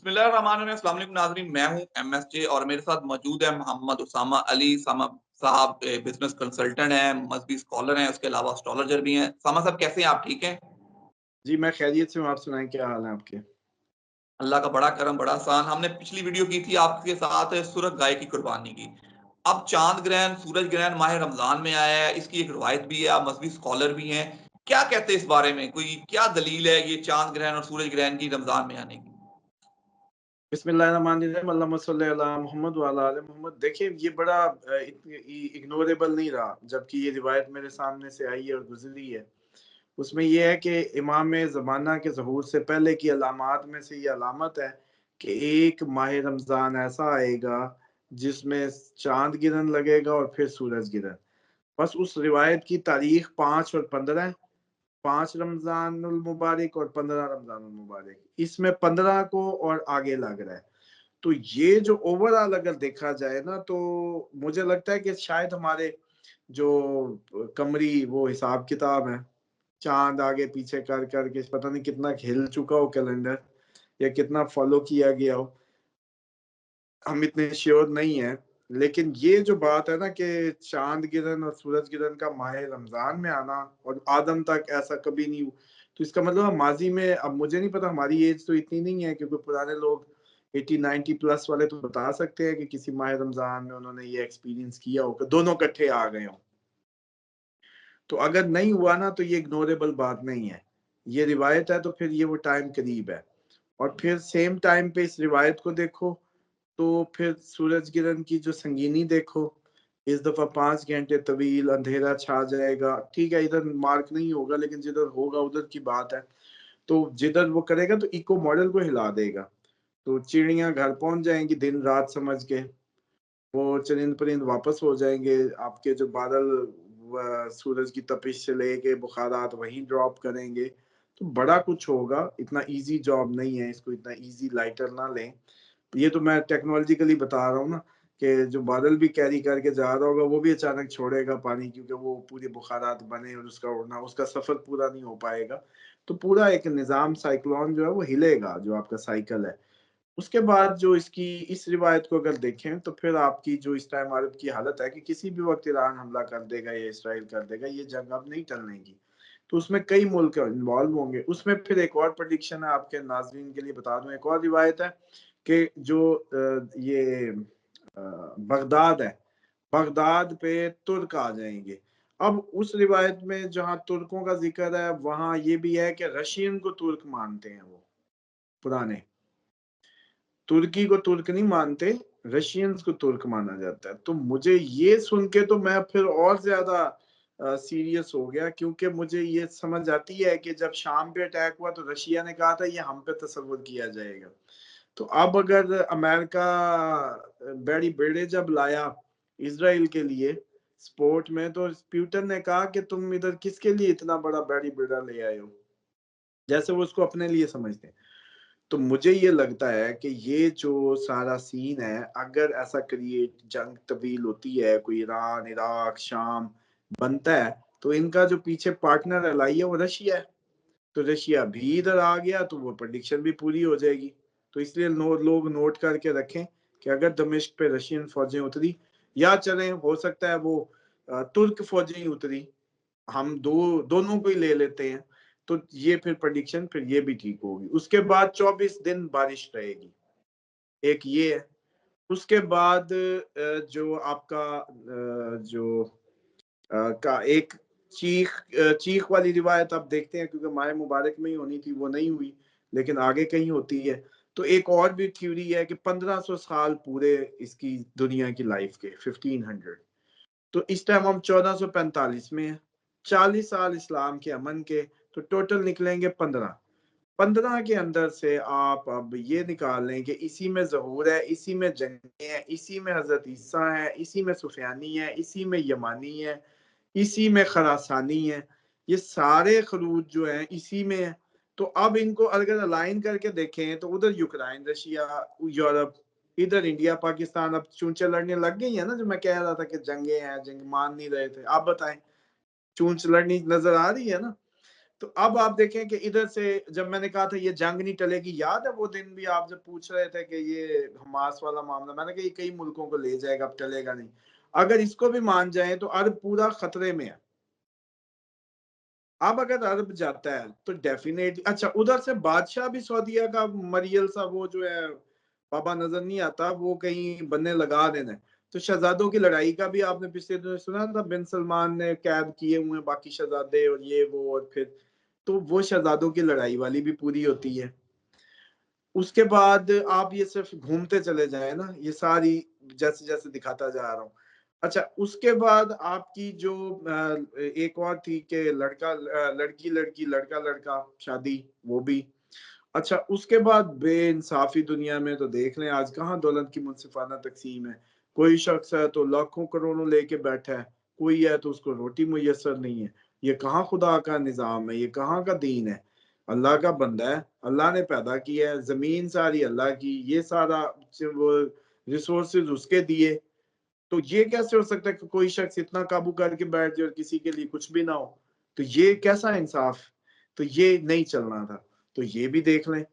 बिस्मिल्लाहिर्रहमानिर्रहीम, अस्सलाम वालेकुम नाज़रीन, मैं हूँ एमएसजे और मेरे साथ मौजूद है मोहम्मद उसामा अली सामा साहब। बिज़नेस कंसल्टेंट हैं, मज़हबी स्कॉलर हैं, उसके अलावा एस्ट्रोलॉजर भी हैं। सामा साहब कैसे हैं आप, ठीक हैं? जी, मैं खैरियत से हूँ, आप सुनाएँ क्या हाल है आपके? अल्लाह का बड़ा करम, बड़ा एहसान। हमने पिछली वीडियो की थी आपके साथ सुरख गाय की कुर्बानी की। अब चाँद ग्रहण, सूरज ग्रहण माह रमज़ान में आया है, इसकी एक रिवायत भी है, आप मज़हबी स्कॉलर भी हैं। क्या कहते हैं इस बारे में? कोई क्या दलील है ये चाँद ग्रहण और सूरज ग्रहण की रमज़ान में आने की? बिस्मिल्लाहिर्रहमानिर्रहीम, अल्लाहुम्मा सल्लि अला मोहम्मद व अला आले मोहम्मद। देखिए, ये बड़ा इग्नोरेबल नहीं रहा, जबकि ये रिवायत मेरे सामने से आई है और गुज़री है। उसमें ये है कि इमाम ज़माना के ज़हूर से पहले की अलामात में से ये अलामत है कि एक माह रमज़ान ऐसा आएगा, जिसमें चाँद गिरन लगेगा और फिर सूरज गिरन। बस उस रिवायत की तारीख 5 और 15 है। 5 रमज़ानुल मुबारक और 15 रमज़ानुल मुबारक। इसमें 15 को और आगे लग रहा है। तो ये जो ओवरऑल अगर देखा जाए ना, तो मुझे लगता है कि शायद हमारे जो कमरी वो हिसाब-किताब है, चाँद आगे पीछे कर के पता नहीं कितना हिल चुका हो कैलेंडर या कितना फॉलो किया गया हो, हम इतने श्योर नहीं हैं। लेकिन ये जो बात है ना कि चाँद गिरन और सूरज गिरन का माह रमज़ान में आना और आदम तक ऐसा कभी नहीं तो इसका मतलब है माज़ी में, अब मुझे नहीं पता, हमारी एज तो इतनी नहीं है, क्योंकि पुराने लोग 80-90 प्लस वाले तो बता सकते हैं कि किसी माह रमज़ान में उन्होंने ये एक्सपीरियंस किया हो कि दोनों इकट्ठे आ गए हों। तो अगर नहीं हुआ ना, तो ये इग्नोरेबल बात नहीं है। ये रिवायत है, तो फिर ये वो टाइम करीब है। और फिर सेम टाइम पे इस रिवायत को देखो, तो फिर सूरज गिरहन की जो संगीनी देखो, इस दफ़ा 5 घंटे तवील अंधेरा छा जाएगा। ठीक है, इधर मार्क नहीं होगा, लेकिन जिधर होगा उधर की बात है। तो जिधर वो करेगा तो इको मॉडल को हिला देगा। तो चिड़ियाँ घर पहुँच जाएँगी दिन-रात समझ के। वो चरिंद-परिंद वापस हो जाएँगे, आपके जो बादल व सूरज की तपिश से लेके बुखारात वहीं ड्रॉप करेंगे। तो बड़ा कुछ होगा, इतना ईज़ी जॉब नहीं है, इसको इतना ईज़ी लाइटर ना लें। ये तो मैं टेक्नोलॉजिकली बता रहा हूँ ना, कि जो बादल भी कैरी करके जा रहा होगा, वो भी अचानक छोड़ेगा पानी, क्योंकि वो पूरे बुखारात बने और उसका उड़ना, उसका सफ़र पूरा नहीं हो पाएगा। तो पूरा एक निज़ाम साइक्लोन जो है वो हिलेगा, जो आपका साइकिल है। उसके बाद जो इसकी इस रिवायत को अगर देखें, तो फिर आपकी जो इस टाइम अरब की हालत है कि किसी भी वक़्त ईरान हमला कर देगा या इसराइल कर देगा, ये जंग अब नहीं टलने की। तो उसमें कई मुल्क इन्वॉल्व होंगे। उसमें फिर एक और प्रेडिक्शन है, आपके नाज़रीन के लिए बता दूँ, एक और रिवायत है कि जो बगदाद है, बगदाद पे तुर्क आ जाएँगे। अब उस रिवायत में जहाँ तुर्कों का ज़िक्र है, वहाँ ये भी है कि रशियन को तुर्क मानते हैं वो, पुराने। तुर्की को तुर्क नहीं मानते, रशियंस को तुर्क माना जाता है। तो मुझे ये सुन के तो मैं फिर और ज़्यादा सीरियस हो गया, क्योंकि मुझे ये समझ आती है कि जब शाम पे अटैक हुआ तो रशिया ने कहा था ये हम पे तसव्वुर किया जाएगा। तो अब अगर अमेरिका बड़ी बेड़े जब लाया इज़राइल के लिए सपोर्ट में, तो पुतिन ने कहा कि तुम इधर किसके लिए इतना बड़ा बेड़ी बेड़ा ले आए हो? जैसे वो उसको अपने लिए समझते हैं। तो मुझे ये लगता है कि ये जो सारा सीन है, अगर ऐसा क्रिएट जंग तवील होती है, कोई ईरान, इराक, शाम बनता है, तो इनका जो पीछे पार्टनर एलाई है वो रशिया है। तो रशिया भी इधर आ गया तो वो प्रेडिक्शन भी पूरी हो जाएगी। तो इसलिए लोग नोट करके रखें कि अगर दमिश्क पे रशियन फौजें उतरी, या चलें हो सकता है वो तुर्क फौजें उतरी, हम दोनों को ही ले लेते हैं, तो ये फिर प्रेडिक्शन फिर ये भी ठीक होगी। उसके बाद 24 दिन बारिश रहेगी, एक ये है। उसके बाद जो आपका जो का एक चीख वाली रिवायत आप देखते हैं, क्योंकि माह मुबारक में ही होनी थी, वो नहीं हुई, लेकिन आगे कहीं होती है। तो एक और भी थ्योरी है कि 1500 साल पूरे इसकी दुनिया की लाइफ के 1500, तो इस टाइम हम 1445 में हैं, 40 साल इस्लाम के अमन के, तो टोटल निकलेंगे 15। 15 के अंदर से आप अब ये निकाल लें कि इसी में ज़हूर है, इसी में जंगें हैं, इसी में हज़रत ईसा है, इसी में सुफियानी है, इसी में यमानी है, इसी में खरासानी है। ये सारे खरूज जो हैं इसी में है। तो अब इनको अगर अलाइन करके देखें, तो उधर यूक्रेन, रशिया, यूरोप, इधर इंडिया, पाकिस्तान अब चूंचे लड़ने लग गई है ना, जो मैं कह रहा था कि जंगे हैं, जंग मान नहीं रहे थे। आप बताएं, चूंच लड़नी नजर आ रही है ना? तो अब आप देखें कि इधर से जब मैंने कहा था ये जंग नहीं टलेगी, याद है वो दिन भी आप जब पूछ रहे थे कि ये हमास वाला मामला, मैंने कहा ये कई मुल्कों को ले जाएगा, अब टलेगा नहीं। अगर इसको भी मान जाए तो अरब पूरा खतरे में है। अब अगर अरब जाता है तो डेफिनेटली, अच्छा उधर से बादशाह भी सऊदीया का मरियल सा वो जो है बाबा नजर नहीं आता, वो कहीं बनने लगा देना। तो शहजादों की लड़ाई का भी आपने पिछले दिनों सुना था, बिन सलमान ने कैद किए हुए हैं बाकी शहजादे और ये वो, और फिर तो वो शहजादों की लड़ाई वाली भी पूरी होती है। उसके बाद आप ये सिर्फ घूमते चले जाए ना, ये सारी जैसे जैसे दिखाता जा रहा हूँ। अच्छा उसके बाद आपकी जो एक और थी कि लड़की लड़की लड़का लड़का शादी, वो भी। अच्छा उसके बाद बेइंसाफी दुनिया में तो देख लें आज कहाँ दौलत की मुनसिफाना तकसीम है। कोई शख्स है तो लाखों करोड़ों लेके बैठा है, कोई है तो उसको रोटी मुयसर नहीं है। ये कहाँ खुदा का निजाम है, ये कहाँ का दीन है। अल्लाह का बंदा है, अल्लाह ने पैदा किया है, जमीन सारी अल्लाह की, ये सारा वो रिसोर्सेज उसके दिए। तो ये कैसे हो सकता है कि कोई शख्स इतना काबू करके बैठ जाए और किसी के लिए कुछ भी ना हो। तो ये कैसा इंसाफ। तो ये नहीं चलना था, तो ये भी देख लें।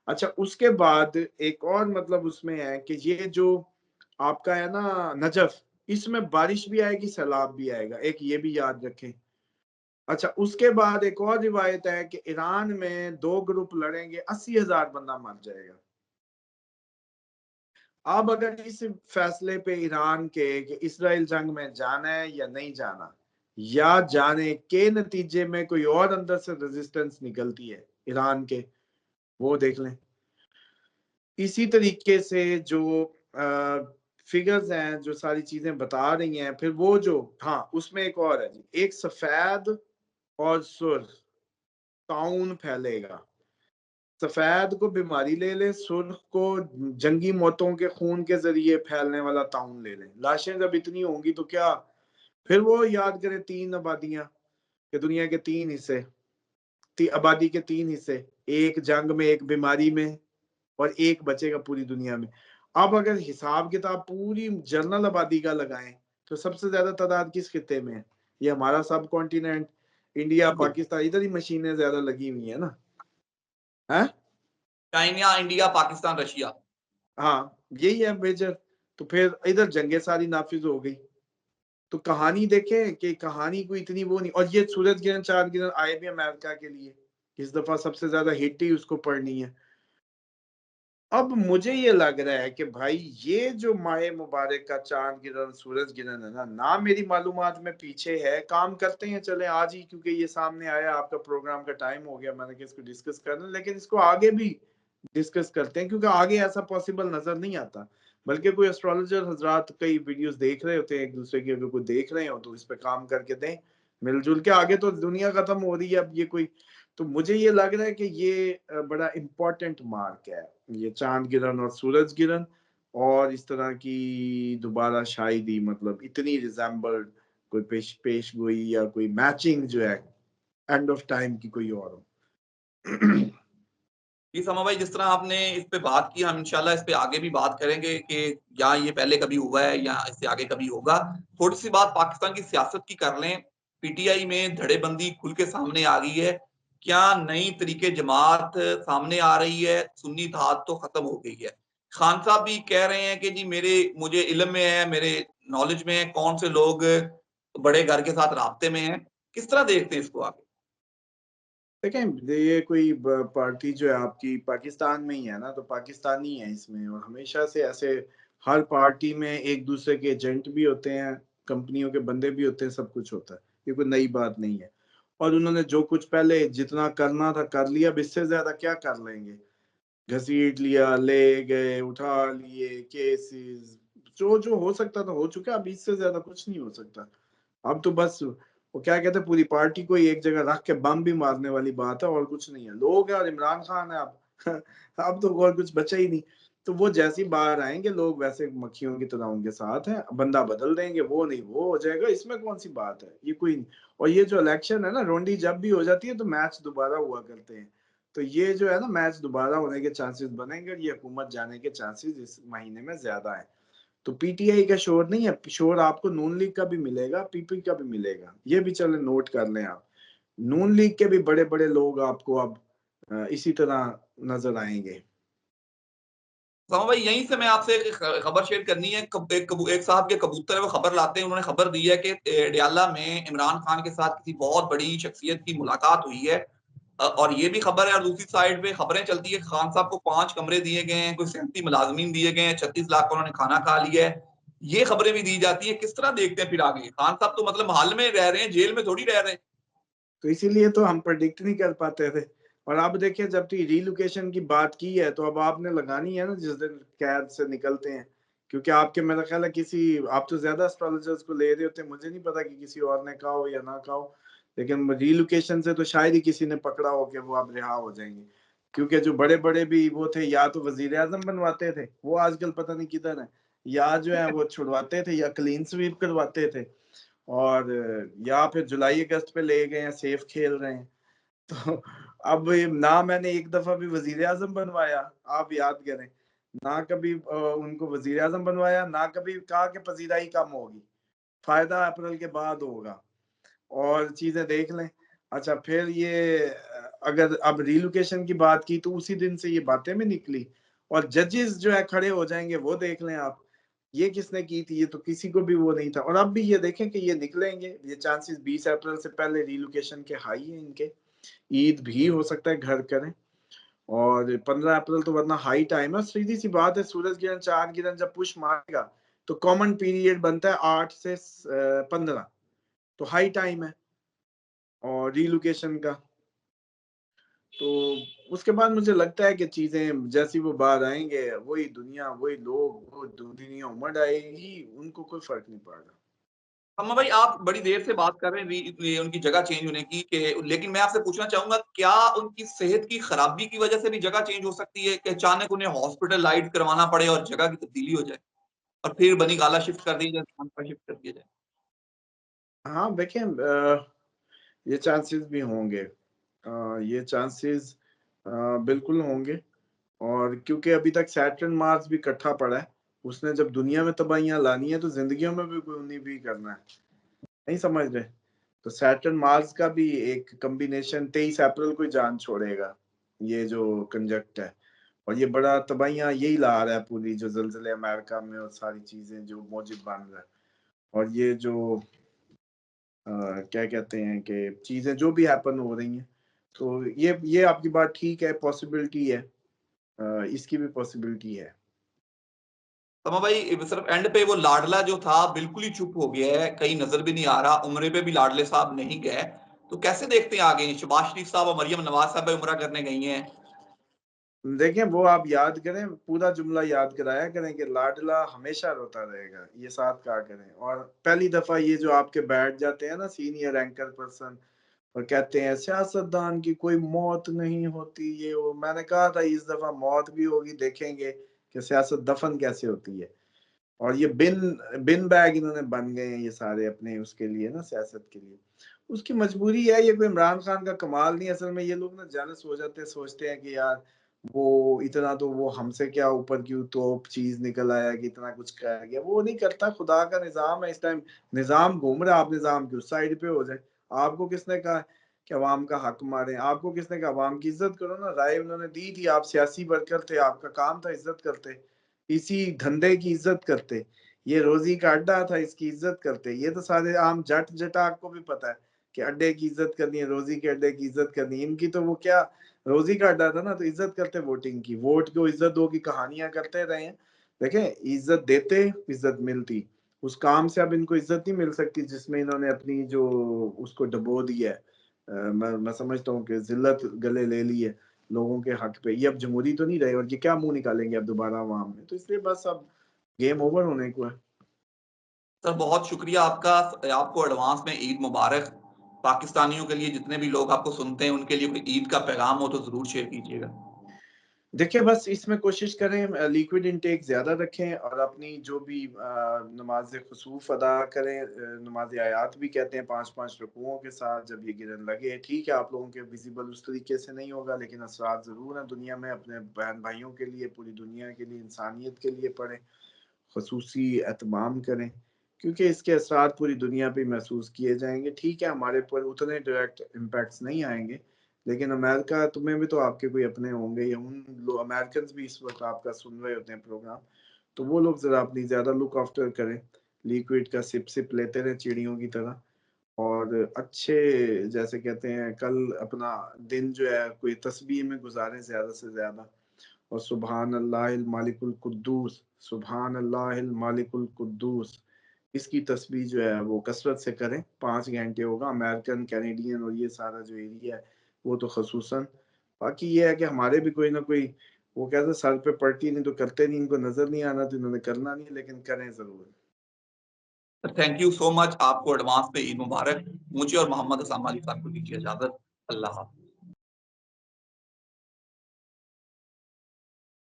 अच्छा उसके बाद एक और मतलब उसमें है कि ये जो आपका है ना नजफ, इसमें बारिश भी आएगी सैलाब भी आएगा, एक ये भी याद रखें। अच्छा उसके बाद एक और रिवायत है कि ईरान में दो ग्रुप लड़ेंगे, 80,000 बंदा मर जाएगा। अब अगर इस फैसले पे ईरान के कि इसराइल जंग में जाना है या नहीं जाना, या जाने के नतीजे में कोई और अंदर से रेजिस्टेंस निकलती है ईरान के, वो देख लें। इसी तरीके से जो फिगर्स हैं, जो सारी चीजें बता रही हैं, फिर वो जो हाँ उसमें एक और है जी, एक सफेद और सुर्ख ताउन फैलेगा। सफेद को बीमारी ले लें, सुर्ख को जंगी मौतों के खून के जरिए फैलने वाला ताउन ले लें। लाशें जब इतनी होंगी तो क्या, फिर वो याद करें तीन आबादियां कि दुनिया के तीन हिस्से, आबादी के तीन हिस्से, एक जंग में, एक बीमारी में, और एक बचेगा पूरी दुनिया में। अब अगर हिसाब किताब पूरी जनरल आबादी का लगाएं तो सबसे ज्यादा तादाद किस खित्ते में है। ये हमारा सब कॉन्टिनेंट, इंडिया बिल्कुल। पाकिस्तान, इधर ही मशीनें ज्यादा लगी हुई है ना। है चाइना, इंडिया, पाकिस्तान, रशिया। हाँ यही है मेजर। तो फिर इधर जंगे सारी नाफिज हो गई। तो कहानी देखें कि कहानी कोई इतनी वो नहीं। और ये सूरज गिरहण चांद गिरहण आए भी अमेरिका के लिए, इस दफा सबसे ज्यादा हिट ही उसको पड़नी है। अब मुझे ये लग रहा है कि भाई ये जो माह मुबारक का चांद गिरहण सूरज गिरहण है ना मेरी मालूमात में पीछे है, काम करते हैं चले आज ही, क्योंकि ये सामने आया, आपका प्रोग्राम का टाइम हो गया, मैंने कहा इसको डिस्कस करना, लेकिन इसको आगे भी डिस्कस करते हैं क्योंकि आगे ऐसा पॉसिबल नजर नहीं आता। बल्कि कोई एस्ट्रोलॉजर हजरात कई वीडियोस देख रहे होते हैं एक दूसरे की, अगर कोई देख रहे हो तो इस पे काम करके दें मिलजुल के। आगे तो दुनिया खत्म हो रही है, अब ये कोई, तो मुझे ये लग रहा है कि ये बड़ा इम्पोर्टेंट मार्क है, ये चांद गिरहण और सूरज गिरहण। और इस तरह की दोबारा शायद मतलब इतनी रिजेंबल्ड कोई पेश गोई या कोई मैचिंग जो है एंड ऑफ टाइम की कोई और हो। जी समा भाई, जिस तरह आपने इस पे बात की, हम इंशाल्लाह इस पे आगे भी बात करेंगे कि या ये पहले कभी हुआ है या इससे आगे कभी होगा। थोड़ी सी बात पाकिस्तान की सियासत की कर लें। पीटीआई में धड़ेबंदी खुल के सामने आ गई है। क्या नई तरीके जमात सामने आ रही है? सुन्नी इत्तेहाद तो खत्म हो गई है। खान साहब भी कह रहे हैं कि जी मुझे इल्म में है, मेरे नॉलेज में है कौन से लोग बड़े घर के साथ राब्ते में हैं। किस तरह देखते हैं इसको आगे? देखें ये कोई पार्टी जो है आपकी पाकिस्तान में ही है ना, तो पाकिस्तानी है इसमें, और हमेशा से ऐसे हर पार्टी में एक दूसरे के एजेंट भी होते हैं, कंपनियों के बंदे भी होते हैं, सब कुछ होता है, ये कोई नई बात नहीं है। और उन्होंने जो कुछ पहले जितना करना था कर लिया, अब इससे ज्यादा क्या कर लेंगे। घसीट लिया, ले गए, उठा लिए केसेस, जो जो हो सकता था हो चुका, अब इससे ज्यादा कुछ नहीं हो सकता। अब तो बस वो क्या कहते हैं, पूरी पार्टी को ही एक जगह रख के बम भी मारने वाली बात है, और कुछ नहीं है। लोग है और इमरान खान है अब। अब तो और कुछ बचा ही नहीं। तो वो जैसे ही बाहर आएंगे लोग वैसे मक्खियों की तरह उनके साथ है, बंदा बदल देंगे, वो नहीं वो हो जाएगा, इसमें कौन सी बात है, ये कोई नहीं। और ये जो इलेक्शन है ना, रोंडी जब भी हो जाती है तो मैच दोबारा हुआ करते हैं। तो ये जो है ना, मैच दोबारा होने के चांसेस बनेंगे, और ये हुकूमत जाने के चांसेस इस महीने में ज्यादा है। तो पीटीआई का शोर नहीं है, शोर आपको नून लीग का भी मिलेगा, पीपी का भी मिलेगा, ये भी चले नोट कर लें आप। नून लीग के भी बड़े-बड़े लोग आपको अब इसी तरह नज़र आएँगे। समा भाई यहीं से मैं आपसे एक खबर शेयर करनी है। एक साहब के कबूतर है, वो खबर लाते हैं। उन्होंने खबर दी है कि डयाला में इमरान खान के साथ किसी बहुत बड़ी शख्सियत की मुलाकात हुई है। और ये भी खबर है, और दूसरी साइड पे खबरें चलती है खान साहब को 5 कमरे दिए गए हैं, कोई 37 मुलाज़मीन दिए गए हैं, 36 लाख का उन्होंने खाना खा लिया है। ये खबरें भी दी जाती हैं। किस तरह देखते हैं फिर आगे? खान साहब तो मतलब महल में रह रहे हैं, जेल में थोड़ी रह रहे हैं। तो इसीलिए तो हम प्रेडिक्ट नहीं कर पाते थे। और अब देखिए जब की रीलोकेशन की बात की है, तो अब आपने लगानी है ना जिस दिन कैद से निकलते हैं। क्योंकि आपके मेरा ख़्याल है किसी आप तो ज़्यादा एस्ट्रोलॉजर्स को ले रहे होते हैं, मुझे नहीं पता कि किसी और ने कहा हो या ना कहा हो। लेकिन रीलोकेशन से तो शायद ही किसी ने पकड़ा हो कि वो अब रिहा हो जाएँगे। क्योंकि जो बड़े-बड़े भी वो थे या तो वज़ीर-ए-आज़म बनवाते थे, वो आजकल पता नहीं किधर हैं, या जो है वो छुड़वाते थे या क्लीन स्वीप करवाते थे। और या फिर जुलाई-अगस्त पे ले गए हैं, सेफ खेल रहे हैं। तो अब ये ना मैंने एक दफ़ा भी वज़ीर-ए-आज़म बनवाया, आप याद करें। ना कभी उनको वज़ीर-ए-आज़म बनवाया, ना कभी कहा कि पज़ीराई कम होगी, फ़ायदा अप्रैल के बाद होगा और चीज़ें देख लें। अच्छा फिर ये अगर अब रिलोकेशन की बात की तो उसी दिन से ये बातें भी निकली और जजेस जो है खड़े हो जाएँगे वो देख लें आप। ये किसने की थी? ये तो किसी को भी वो नहीं था और अब भी ये देखें कि ये निकलेंगे, ये चांसेस 20 अप्रैल से पहले रिलोकेशन के हाई हैं इनके। ईद भी हो सकता है घर करें और 15 अप्रैल तो वरना हाई टाइम है। सीधी-सी बात है सूरज ग्रहण, चाँद ग्रहण जब पुश मारेगा तो कॉमन पीरियड बनता है 8 से 15 तो हाई टाइम है और रिलोकेशन का। तो उसके बाद मुझे लगता है कि चीज़ें जैसी वो बाहर आएँगे, वही दुनिया, वही लोग, वो दुनिया उमड़ आएगी, उनको कोई फ़र्क नहीं पड़ेगा। अम्मा भाई, आप बड़ी देर से बात कर रहे हैं ये उनकी जगह चेंज होने की, लेकिन मैं आपसे पूछना चाहूँगा, क्या उनकी सेहत की खराबी की वजह से भी जगह चेंज हो सकती है कि अचानक उन्हें हॉस्पिटलाइज़ करवाना पड़े और जगह की तब्दीली हो जाए और फिर बनी-गाला शिफ्ट कर दिया जाए, खानपुरा शिफ्ट कर दिया जाए? हाँ, देखिए ये चांसेस भी होंगे। ये चांसेस बिल्कुल होंगे और क्योंकि अभी तक सैटर्न मार्स भी इकट्ठा पड़ा है, उसने जब दुनिया में तबाहियाँ लानी है, तो ज़िंदगियों में भी कोई उन्हें भी करना है। नहीं समझ रहे? तो सैटर्न मार्स का भी एक कॉम्बिनेशन 23 अप्रैल को ही जान छोड़ेगा, ये जो कंजंक्ट है और ये बड़ा तबाहियाँ यही ला रहा है पूरी जो ज़लज़ले अमेरिका में और सारी चीज़ें जो मौजूद बन रहा है और ये जो क्या कहते हैं कि चीज़ें जो भी हैपन हो रही हैं, तो ये आपकी बात ठीक है, पॉसिबिलिटी है। इसकी भी पॉसिबिलिटी है। तमा भाई, सिर्फ एंड पे वो लाडला जो था बिल्कुल ही चुप हो गया है, कहीं नज़र भी नहीं आ रहा, उम्रे पे भी लाडले साहब नहीं गए। तो कैसे देखते हैं आगे? शहबाज शरीफ साहब और मरियम नवाज़ साहब उम्रा करने गई हैं। देखें, वो आप याद करें, पूरा जुमला याद कराया करें कि लाडला हमेशा रोता रहेगा, ये साथ कहा करें और पहली दफ़ा ये जो आपके बैठ जाते हैं ना सीनियर एंकर पर्सन और कहते हैं सियासतदान की कोई मौत नहीं होती ये वो, मैंने कहा था इस दफ़ा मौत भी होगी, देखेंगे कि सियासत दफन कैसे होती है। और ये बिन बिन बैग इन्होंने बन गए हैं ये सारे अपने उसके लिए ना सियासत के लिए। उसकी मजबूरी है, ये कोई इमरान खान का कमाल नहीं है, असल में ये लोग ना जेलस हो जाते हैं, सोचते हैं कि यार वो इतना तो वो हमसे क्या ऊपर की तोप चीज़ निकल आया कि इतना कुछ कर गया। वो नहीं करता, खुदा का निज़ाम है इस टाइम, निज़ाम घूम रहा है, आप निज़ाम की उस साइड पे हो जाए। आपको किसने कहा कि अवाम का हक मारें? आपको किसने कहा अवाम की इज़्ज़त करो ना, राय उन्होंने दी थी, आप सियासी वर्कर थे, आपका काम था इज़्ज़त करते। इसी धंधे की इज़्ज़त करते। ये रोज़ी का अड्डा था, इसकी इज़्ज़त करते। ये तो सारे आम जट-जटाक को भी पता है कि अड्डे की इज़्ज़त करनी है, रोज़ी के अड्डे की इज़्ज़त करनी है। इनकी तो वो क्या रोज़ी का अड्डा था ना, तो इज़्ज़त करते वोटिंग की। वोट को इज़्ज़त दो की कहानियाँ करते रहे हैं। देखें, इज़्ज़त देते, इज़्ज़त मिलती। उस काम से अब इनको इज़्ज़त नहीं मिल सकती जिसमें इन्होंने अपनी जो उसको डुबो दिया है। मैं समझता हूँ कि ज़िल्लत गले ले ली है लोगों के हक पे। ये अब जमहूरी तो नहीं रहे और ये क्या मुँह निकालेंगे अब दोबारा अवाम में। तो इसलिए बस अब गेम ओवर होने को है। सर बहुत शुक्रिया आपका। आपको एडवांस में ईद मुबारक। पाकिस्तानियों के लिए, जितने भी लोग आपको सुनते हैं, उनके लिए कोई ईद का पैगाम हो तो ज़रूर शेयर कीजिएगा। देखिए, बस इसमें कोशिश करें लिक्विड इंटेक ज़्यादा रखें और अपनी जो भी नमाज़ खुसूफ़ अदा करें, नमाज़ आयात भी कहते हैं 5-5 रुकुओं के साथ जब ये गिरन लगे। ठीक है, आप लोगों के विज़िबल उस तरीके से नहीं होगा लेकिन असरात ज़रूर हैं दुनिया में, अपने बहन-भाइयों के लिए, पूरी दुनिया के लिए, इंसानियत के लिए पढ़ें, ख़ुसूसी एहतमाम करें। क्योंकि इसके असरात पूरी दुनिया पे महसूस किए जाएँगे। ठीक है, हमारे ऊपर उतने डायरेक्ट इम्पैक्ट्स नहीं आएँगे, लेकिन अमेरिका तुम्हें भी तो आपके कोई अपने होंगे या उन लो अमेरिकन्स भी इस वक़्त आपका सुन रहे होते हैं प्रोग्राम, तो वो लोग ज़रा अपनी ज़्यादा लुक आफ्टर करें। लिक्विड का सिप-सिप लेते रहें चिड़ियों की तरह और अच्छे जैसे कहते हैं कल अपना दिन जो है कोई तस्बीह में गुज़ारें ज़्यादा से ज़्यादा और सुबहान अल्लाहिल मालिकुल कुद्दूस, सुबहान अल्लाहिल मालिकुल कुद्दूस इसकी तस्बीह जो है वो कसरत से करें, 5 घंटे होगा अमेरिकन, कैनेडियन और ये सारा जो एरिया है, वो तो ख़ुसूसन। बाकी ये है कि हमारे भी कोई ना कोई वो कहते हैं सर पे पट्टी नहीं तो करते नहीं, इनको नज़र नहीं आना तो इन्होंने करना नहीं, लेकिन करें ज़रूर। थैंक यू सो मच, आपको एडवांस में ईद मुबारक। मुझे और मोहम्मद हसन अली खान को दीजिए इजाज़त। अल्लाह हाफ़िज़।